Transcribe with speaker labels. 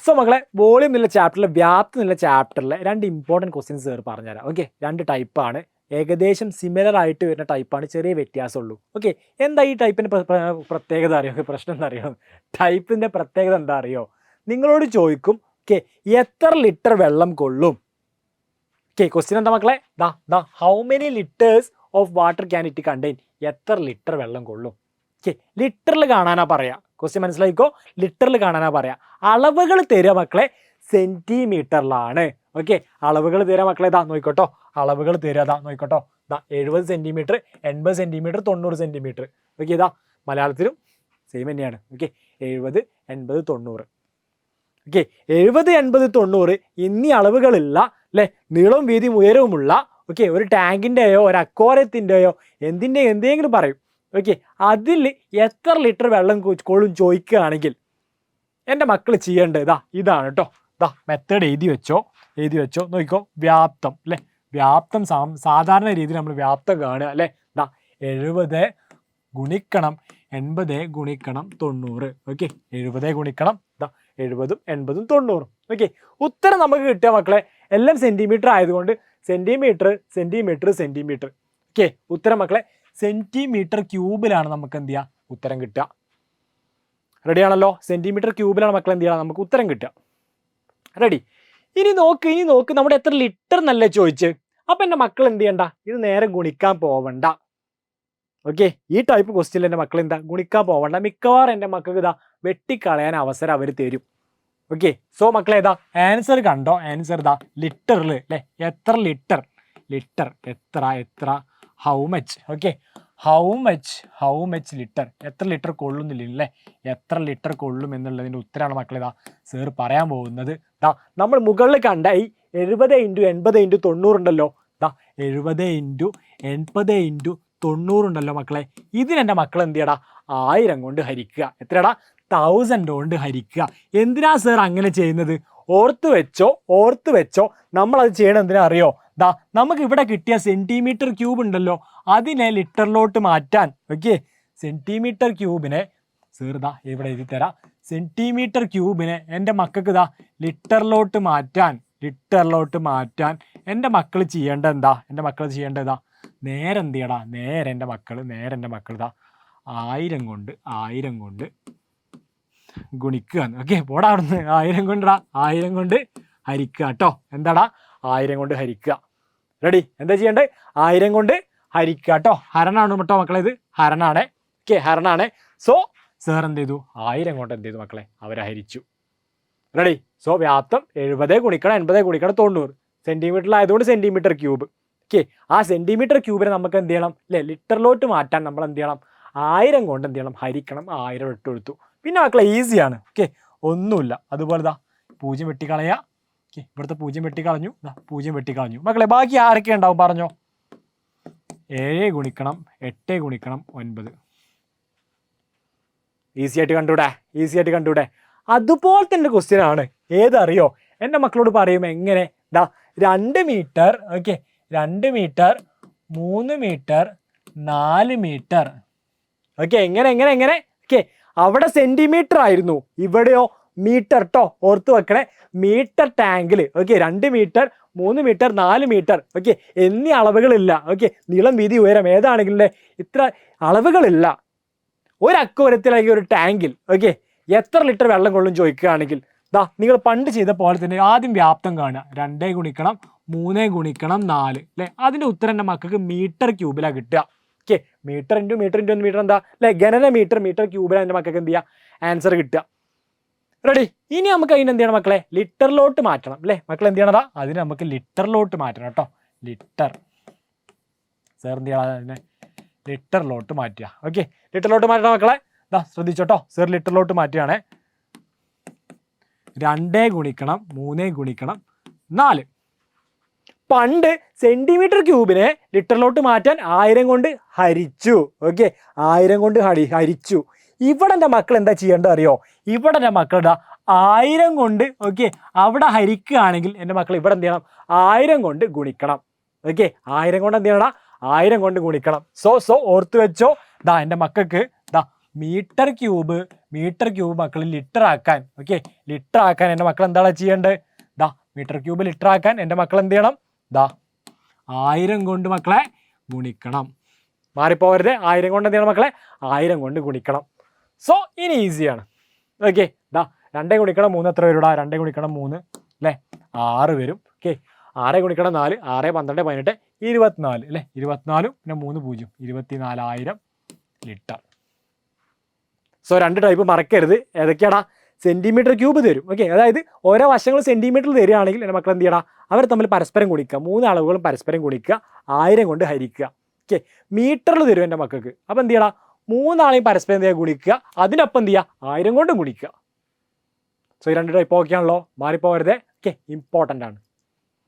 Speaker 1: So മക്കളെ volume എന്നുള്ള ചാപ്റ്ററിലെ വ്യാപ്തി എന്നുള്ള ചാപ്റ്ററിലെ 2 ഇമ്പോർട്ടൻറ്റ് ക്വസ്റ്റ്യൻസ് സാർ പറഞ്ഞുതരാം. ഓക്കെ, 2 ടൈപ്പാണ്, ഏകദേശം സിമിലർ ആയിട്ട് വരുന്ന ടൈപ്പാണ്, ചെറിയ വ്യത്യാസമുള്ളൂ. ഓക്കെ, എന്താ ഈ ടൈപ്പിൻ്റെ പ്രത്യേകത അറിയോ? പ്രശ്നം എന്താ അറിയോ? ടൈപ്പിൻ്റെ പ്രത്യേകത എന്താ അറിയോ? നിങ്ങളോട് ചോദിക്കും, ഓക്കെ, എത്ര ലിറ്റർ വെള്ളം കൊള്ളും? ഓക്കെ, ക്വസ്റ്റ്യൻ എന്താ മക്കളെ? How many litres of water can it contain? എത്ര ലിറ്റർ വെള്ളം കൊള്ളും? ഓക്കെ, ലിറ്ററിൽ കാണാനാ പറയാ. ക്വസ്റ്റ്യൻ മനസ്സിലായിക്കോ, ലിറ്ററിൽ കാണാനാ പറയാ. അളവുകൾ തരിക മക്കളെ സെന്റിമീറ്ററിലാണ്. ഓക്കെ, അളവുകൾ തരിക മക്കളെ, നോക്കോട്ടോ, അളവുകൾ തരിക നോക്കോട്ടോ. 70 സെന്റിമീറ്റർ, 80 സെന്റിമീറ്റർ, 90 സെന്റിമീറ്റർ. ഓക്കെ, മലയാളത്തിലും സെയിം തന്നെയാണ്. ഓക്കെ, 70, 80, 90. ഓക്കെ, 70, 80, 90 എന്നീ അളവുകളില്ല അല്ലെ, നീളവും വീതിയും ഉയരവുമുള്ള ഓക്കെ ഒരു ടാങ്കിൻ്റെയോ ഒരു അക്വാറിയത്തിൻ്റെയോ എന്തെങ്കിലും പറയും. ഓക്കെ, അതിൽ എത്ര ലിറ്റർ വെള്ളം കൊള്ളും ചോദിക്കുകയാണെങ്കിൽ എൻ്റെ മക്കൾ ചെയ്യേണ്ടത് ഇതാണ് കേട്ടോ. മെത്തേഡ് എഴുതി വെച്ചോ നോക്കിക്കോ. വ്യാപ്തം അല്ലേ, വ്യാപ്തം സാധാരണ രീതിയിൽ നമ്മൾ വ്യാപ്തം കാണുക അല്ലേ. 70 ഗുണിക്കണം 80 ഗുണിക്കണം 90. ഓക്കെ, 70 ഗുണിക്കണം 70, 80, 90. ഓക്കെ, ഉത്തരം നമുക്ക് കിട്ടുക മക്കളെ എല്ലാം സെന്റിമീറ്റർ ആയതുകൊണ്ട് സെന്റിമീറ്റർ. ഓക്കെ, ഉത്തരം മക്കളെ സെന്റിമീറ്റർ ക്യൂബിലാണ് നമുക്ക് എന്ത് ചെയ്യുക ഉത്തരം കിട്ടുക. റെഡിയാണല്ലോ? സെന്റിമീറ്റർ ക്യൂബിലാണ് മക്കളെ എന്ത് ചെയ്യുക നമുക്ക് ഉത്തരം കിട്ടുക. റെഡി? ഇനി നോക്ക് നമ്മുടെ എത്ര ലിറ്റർ എന്നല്ലേ ചോദിച്ച്. അപ്പം എൻ്റെ മക്കൾ എന്ത് ചെയ്യണ്ട, ഇത് നേരെ ഗുണിക്കാൻ പോവണ്ട. ഓക്കെ, ഈ ടൈപ്പ് ക്വസ്റ്റ്യനിൽ എൻ്റെ മക്കൾ എന്താ ഗുണിക്കാൻ പോവണ്ട. മിക്കവാറും എൻ്റെ മക്കൾക്ക് വെട്ടിക്കളയാൻ അവസരം അവർ തരും. ഓക്കെ, സോ മക്കളെ ആൻസർ കണ്ടോ? ആൻസർ ലിറ്ററിൽ അല്ലേ. എത്ര ലിറ്റർ എത്ര how much. Okay, how much litre, എത്ര ലിറ്റർ കൊള്ളുന്നില്ലേ, എത്ര ലിറ്റർ കൊള്ളും എന്നുള്ളതിൻ്റെ ഉത്തരമാണ് മക്കളെ സാർ പറയാൻ പോകുന്നത്. നമ്മൾ മുകളിൽ കണ്ട ഈ 70 × 80 × 90 ഉണ്ടല്ലോ. 70 × 80 × 90 ഉണ്ടല്ലോ മക്കളെ. ഇതിനെൻ്റെ മക്കൾ എന്ത് ചെയ്യടാ 1000 കൊണ്ട് ഹരിക്കുക. എത്രടാ? 1000 കൊണ്ട് ഹരിക്കുക. എന്തിനാ സാർ അങ്ങനെ ചെയ്യുന്നത്? ഓർത്ത് വെച്ചോ നമ്മളത് ചെയ്യണം. എന്തിനാ അറിയോ? നമുക്ക് ഇവിടെ കിട്ടിയ സെന്റിമീറ്റർ ക്യൂബ് ഉണ്ടല്ലോ, അതിനെ ലിറ്ററിലോട്ട് മാറ്റാൻ. ഓക്കെ, സെന്റിമീറ്റർ ക്യൂബിനെ സാർ ഇവിടെ എഴുതി തരാം. സെന്റിമീറ്റർ ക്യൂബിനെ എൻ്റെ മക്കൾക്ക് ലിറ്ററിലോട്ട് മാറ്റാൻ എൻ്റെ മക്കൾ ചെയ്യേണ്ടത് എന്താ? നേരെ എന്ത് ചെയ്യടാ, നേരെ എൻ്റെ മക്കൾ 1000 കൊണ്ട് ഗുണിക്കുക. ഓക്കെ, പോടാ അവിടുന്ന്. 1000 കൊണ്ട് ഹരിക്കുക കേട്ടോ. എന്താടാ? 1000 കൊണ്ട് ഹരിക്കുക. റെഡി? എന്താ ചെയ്യേണ്ടത്? 1000 കൊണ്ട് ഹരിക്കുക കേട്ടോ. ഹരണാണ് കേട്ടോ മക്കളെ, ഇത് ഹരണാണേ. ഓക്കെ, ഹരണാണേ. സോ സാർ എന്ത് ചെയ്തു? 1000 കൊണ്ട് എന്ത് ചെയ്തു മക്കളെ? അവരെ ഹരിച്ചു. റെഡി? സോ വ്യാപ്തം 70 ഗുണിക്കണം 80 ഗുണിക്കണം 90 സെന്റിമീറ്ററിലായതുകൊണ്ട് സെന്റിമീറ്റർ ക്യൂബ്. ഓക്കെ, ആ സെന്റിമീറ്റർ ക്യൂബിനെ നമുക്ക് എന്ത് ചെയ്യണം അല്ലേ, ലിറ്ററിലോട്ട് മാറ്റാൻ നമ്മൾ എന്ത് ചെയ്യണം? 1000 കൊണ്ട് എന്ത് ചെയ്യണം? ഹരിക്കണം. 1000 ഇട്ട് കൊടുത്തു. പിന്നെ മക്കളെ ഈസിയാണ്. ഓക്കെ, ഒന്നുമില്ല. അതുപോലെ 0 വെട്ടിക്കളയുക. ഓക്കെ, ഇവിടുത്തെ 0 വെട്ടിക്കളഞ്ഞു, 0 വെട്ടിക്കളഞ്ഞു. മക്കളെ ബാക്കി ആരൊക്കെ ഉണ്ടാവും പറഞ്ഞോ? 7 ഗുണിക്കണം 8 ഗുണിക്കണം 9. ഈസി ആയിട്ട് കണ്ടൂടെ? അതുപോലെ തന്നെ ക്വസ്റ്റ്യൻ ആണ്. ഏതറിയോ? എൻ്റെ മക്കളോട് പറയും എങ്ങനെ? 2 metre. Okay, 2 metre 3 metre 4 metre. Okay, എങ്ങനെ? ഓക്കെ, അവിടെ സെന്റിമീറ്റർ ആയിരുന്നു, ഇവിടെയോ മീറ്റർ ട്ടോ. ഓർത്ത് വെക്കണേ, മീറ്റർ ടാങ്കിൽ. Okay, 2 metre 3 metre 4 metre. Okay, എന്നീ അളവുകളില്ല. ഓക്കെ, നീളം വീതി ഉയരം ഏതാണെങ്കിലും ഇത്ര അളവുകളില്ല. ഒരു അക്വാറിയത്തിലേക്ക് ഒരു ടാങ്കിൽ ഓക്കെ എത്ര ലിറ്റർ വെള്ളം കൊള്ളും ചോദിക്കുകയാണെങ്കിൽ നിങ്ങൾ പണ്ട് ചെയ്ത പോലെ തന്നെ ആദ്യം വ്യാപ്തം കാണുക. 2 ഗുണിക്കണം 3 ഗുണിക്കണം 4 അല്ലേ. അതിൻ്റെ ഉത്തരം എൻ്റെ മക്കൾക്ക് മീറ്റർ ക്യൂബിലാണ് കിട്ടുക. ഓക്കെ, മീറ്റർ ഇൻറ്റു മീറ്റർ എന്താ അല്ലേ, ഗണന മീറ്റർ ക്യൂബിലാണ് എൻ്റെ മക്കൾക്ക് എന്ത് ചെയ്യുക ആൻസർ കിട്ടുക. റെഡി? ഇനി നമുക്ക് അതിന് എന്ത് ചെയ്യണം മക്കളെ? ലിറ്ററിലോട്ട് മാറ്റണം അല്ലേ. മക്കൾ എന്ത് ചെയ്യണതാ? അതിന് നമുക്ക് ലിറ്ററിലോട്ട് മാറ്റണം കേട്ടോ. ലിറ്റർ സാർ എന്ത് ചെയ്യണം? അതിനെ ലിറ്ററിലോട്ട് മാറ്റുക. ഓക്കെ, ലിറ്ററിലോട്ട് മാറ്റണം മക്കളെ. ശ്രദ്ധിച്ചോട്ടോ, സാർ ലിറ്ററിലോട്ട് മാറ്റുകയാണേ. 2 ഗുണിക്കണം 3 ഗുണിക്കണം 4. പണ്ട് സെന്റിമീറ്റർ ക്യൂബിനെ ലിറ്ററിലോട്ട് മാറ്റാൻ 1000 കൊണ്ട് ഹരിച്ചു. ഓക്കെ, 1000 കൊണ്ട് ഹരിച്ചു. ഇവിടെ എൻ്റെ മക്കൾ എന്താ ചെയ്യേണ്ടത് അറിയോ? ഇവിടെ എൻ്റെ മക്കളുടെ 1000 കൊണ്ട് ഓക്കെ അവിടെ ഹരിക്കുകയാണെങ്കിൽ എൻ്റെ മക്കൾ ഇവിടെ എന്ത് ചെയ്യണം? 1000 കൊണ്ട് ഗുണിക്കണം. ഓക്കെ, 1000 കൊണ്ട് എന്ത് ചെയ്യണം? 1000 കൊണ്ട് ഗുണിക്കണം. സോ ഓർത്ത് വെച്ചോ. എൻ്റെ മക്കൾക്ക് മീറ്റർ ക്യൂബ് മീറ്റർ ക്യൂബ് മക്കൾ ലിറ്റർ ആക്കാൻ. ഓക്കെ, ലിറ്റർ ആക്കാൻ എൻ്റെ മക്കൾ എന്താണ് ചെയ്യേണ്ടത്? ദാ മീറ്റർ ക്യൂബ് ലിറ്റർ ആക്കാൻ എൻ്റെ മക്കൾ എന്ത് ചെയ്യണം? ദാ 1000 കൊണ്ട് മക്കളെ ഗുണിക്കണം. മാറിപ്പോവരുത്. 1000 കൊണ്ട് എന്ത് ചെയ്യണം മക്കളെ? 1000 കൊണ്ട് ഗുണിക്കണം. സോ ഇനി ഈസിയാണ്. ഓക്കെ, ദാ 2 ഗുണിക്കണം 3 എത്ര വരും? 2 ഗുണിക്കണം 3 അല്ലേ 6 വരും. ഓക്കെ, 6 ഗുണിക്കണം 4 6 12 18 24 അല്ലേ 24 പിന്നെ 3 0 24,000 ലിറ്റർ. സോ 2 ടൈപ്പ് മറക്കരുത്. ഏതൊക്കെയാടാ? സെൻറ്റിമീറ്റർ ക്യൂബ് തരും. ഓക്കെ, അതായത് ഓരോ വശങ്ങൾ സെൻറ്റിമീറ്ററിൽ തരികയാണെങ്കിൽ എൻ്റെ മക്കൾ എന്ത് ചെയ്യണം? അവർ തമ്മിൽ പരസ്പരം ഗുണിക്കുക. 3 അളവുകളും പരസ്പരം ഗുണിക്കുക, 1000 കൊണ്ട് ഹരിക്കുക. ഓക്കെ, മീറ്ററിൽ തരും എൻ്റെ മക്കൾക്ക്. അപ്പോൾ എന്ത് ചെയ്യണം? 3 ആളെയും പരസ്പരം എന്ത് ചെയ്യുക? ഗുണിക്കുക. അതിനൊപ്പം എന്ത് ചെയ്യുക? 1000 കൊണ്ട് ഗുണിക്കുക. സോ ഈ 2 ടൈപ്പ് ഓക്കെ ആണല്ലോ, മാറിപ്പോകരുത്. ഓക്കെ, ഇമ്പോർട്ടൻ്റ് ആണ്.